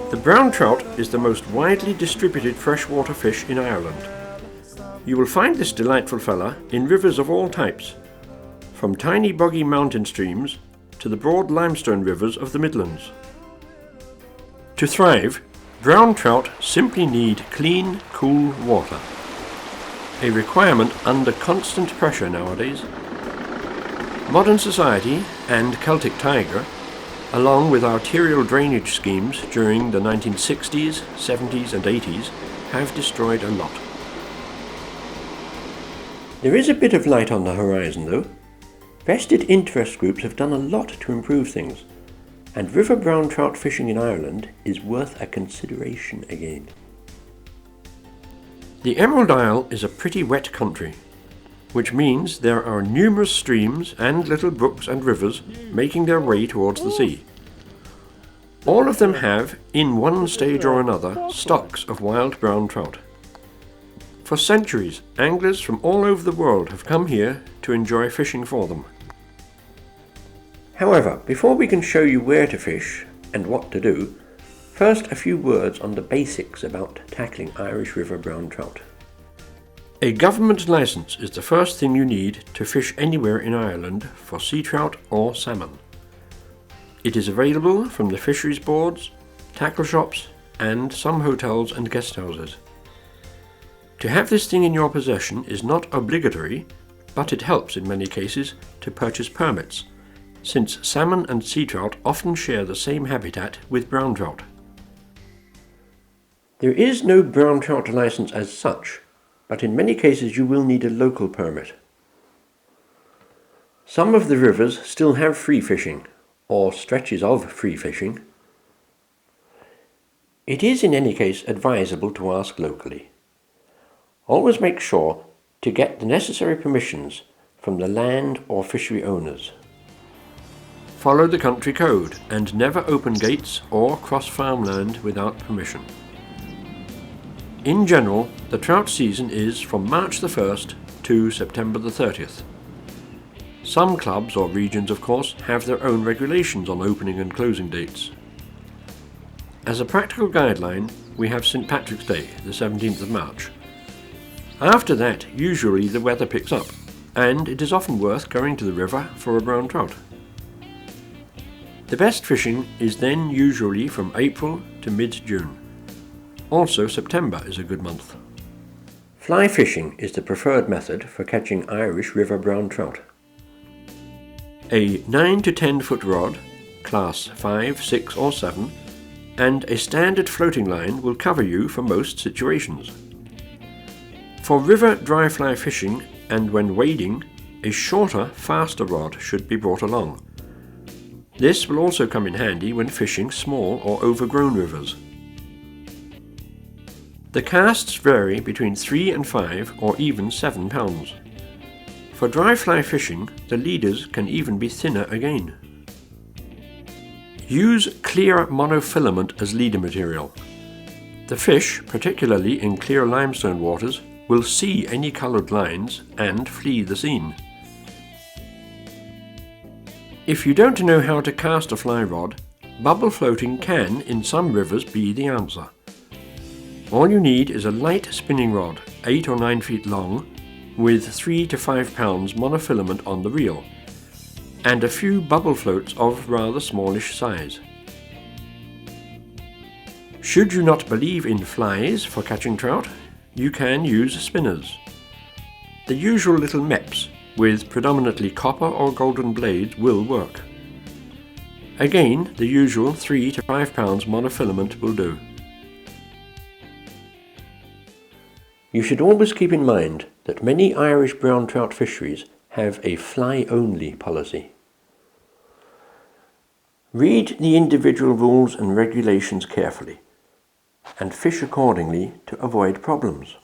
The brown trout is the most widely distributed freshwater fish in Ireland. You will find this delightful fella in rivers of all types, from tiny boggy mountain streams to the broad limestone rivers of the Midlands. To thrive, brown trout simply need clean, cool water, a requirement under constant pressure nowadays. Modern society and Celtic tiger, along with arterial drainage schemes during the 1960s, 70s and 80s, have destroyed a lot. There is a bit of light on the horizon though. Vested interest groups have done a lot to improve things, and river brown trout fishing in Ireland is worth a consideration again. The Emerald Isle is a pretty wet country, which means there are numerous streams and little brooks and rivers making their way towards the sea. All of them have, in one stage or another, stocks of wild brown trout. For centuries, anglers from all over the world have come here to enjoy fishing for them. However, before we can show you where to fish and what to do, first a few words on the basics about tackling Irish river brown trout. A government licence is the first thing you need to fish anywhere in Ireland for sea trout or salmon. It is available from the fisheries boards, tackle shops and some hotels and guest houses. To have this thing in your possession is not obligatory, but it helps in many cases to purchase permits, since salmon and sea trout often share the same habitat with brown trout. There is no brown trout licence as such, but in many cases you will need a local permit. Some of the rivers still have free fishing, or stretches of free fishing. It is in any case advisable to ask locally. Always make sure to get the necessary permissions from the land or fishery owners. Follow the country code and never open gates or cross farmland without permission. In general, the trout season is from March the 1st to September the 30th. Some clubs or regions, of course, have their own regulations on opening and closing dates. As a practical guideline, we have St. Patrick's Day, the 17th of March. After that, usually the weather picks up, and it is often worth going to the river for a brown trout. The best fishing is then usually from April to mid-June. Also, September is a good month. Fly fishing is the preferred method for catching Irish river brown trout. A 9 to 10 foot rod, class 5, 6 or 7, and a standard floating line will cover you for most situations. For river dry fly fishing and when wading, a shorter, faster rod should be brought along. This will also come in handy when fishing small or overgrown rivers. The casts vary between 3 and 5 or even 7 pounds. For dry fly fishing, the leaders can even be thinner again. Use clear monofilament as leader material. The fish, particularly in clear limestone waters, will see any coloured lines and flee the scene. If you don't know how to cast a fly rod, bubble floating can, in some rivers, be the answer. All you need is a light spinning rod, 8 or 9 feet long, with 3 to 5 pounds monofilament on the reel, and a few bubble floats of rather smallish size. Should you not believe in flies for catching trout, you can use spinners. The usual little meps with predominantly copper or golden blades will work. Again, the usual 3 to 5 pounds monofilament will do. You should always keep in mind that many Irish brown trout fisheries have a fly-only policy. Read the individual rules and regulations carefully, and fish accordingly to avoid problems.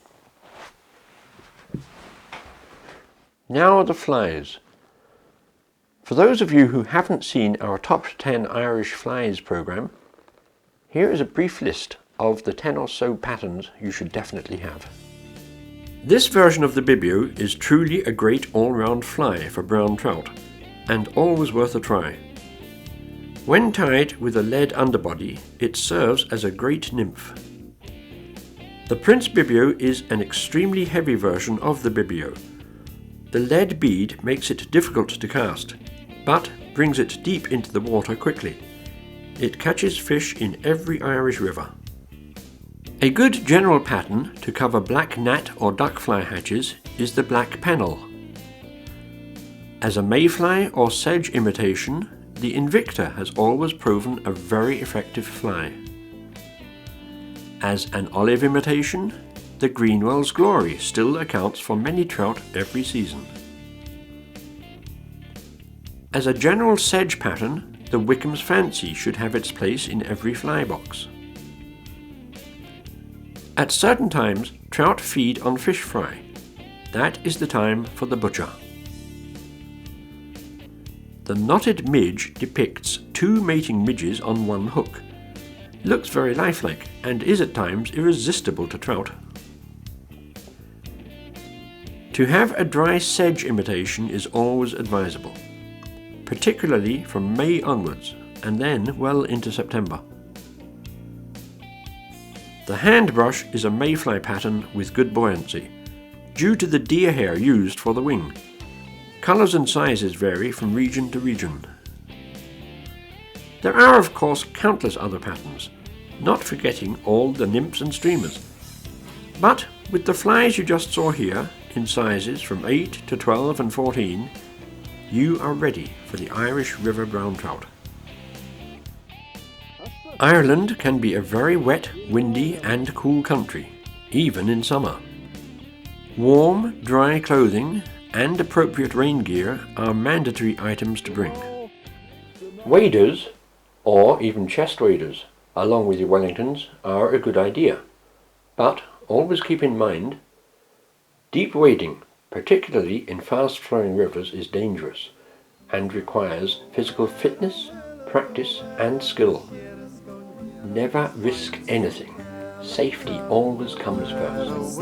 Now the flies. For those of you who haven't seen our Top 10 Irish Flies programme, here is a brief list of the 10 or so patterns you should definitely have. This version of the Bibio is truly a great all-round fly for brown trout, and always worth a try. When tied with a lead underbody, it serves as a great nymph. The Prince Bibio is an extremely heavy version of the Bibio. The lead bead makes it difficult to cast, but brings it deep into the water quickly. It catches fish in every Irish river. A good general pattern to cover black gnat or duckfly hatches is the black pennel. As a mayfly or sedge imitation, the Invicta has always proven a very effective fly. As an olive imitation, the Greenwell's Glory still accounts for many trout every season. As a general sedge pattern, the Wickham's Fancy should have its place in every fly box. At certain times, trout feed on fish fry. That is the time for the butcher. The Knotted Midge depicts two mating midges on one hook. It looks very lifelike and is at times irresistible to trout. To have a dry sedge imitation is always advisable, particularly from May onwards and then well into September. The Handbrush is a mayfly pattern with good buoyancy, due to the deer hair used for the wing. Colours and sizes vary from region to region. There are of course countless other patterns, not forgetting all the nymphs and streamers. But with the flies you just saw here, in sizes from 8 to 12 and 14, you are ready for the Irish river brown trout. Ireland can be a very wet, windy and cool country, even in summer. Warm, dry clothing and appropriate rain gear are mandatory items to bring. Waders, or even chest waders, along with your Wellingtons, are a good idea. But always keep in mind, deep wading, particularly in fast-flowing rivers, is dangerous and requires physical fitness, practice and skill. Never risk anything. Safety always comes first.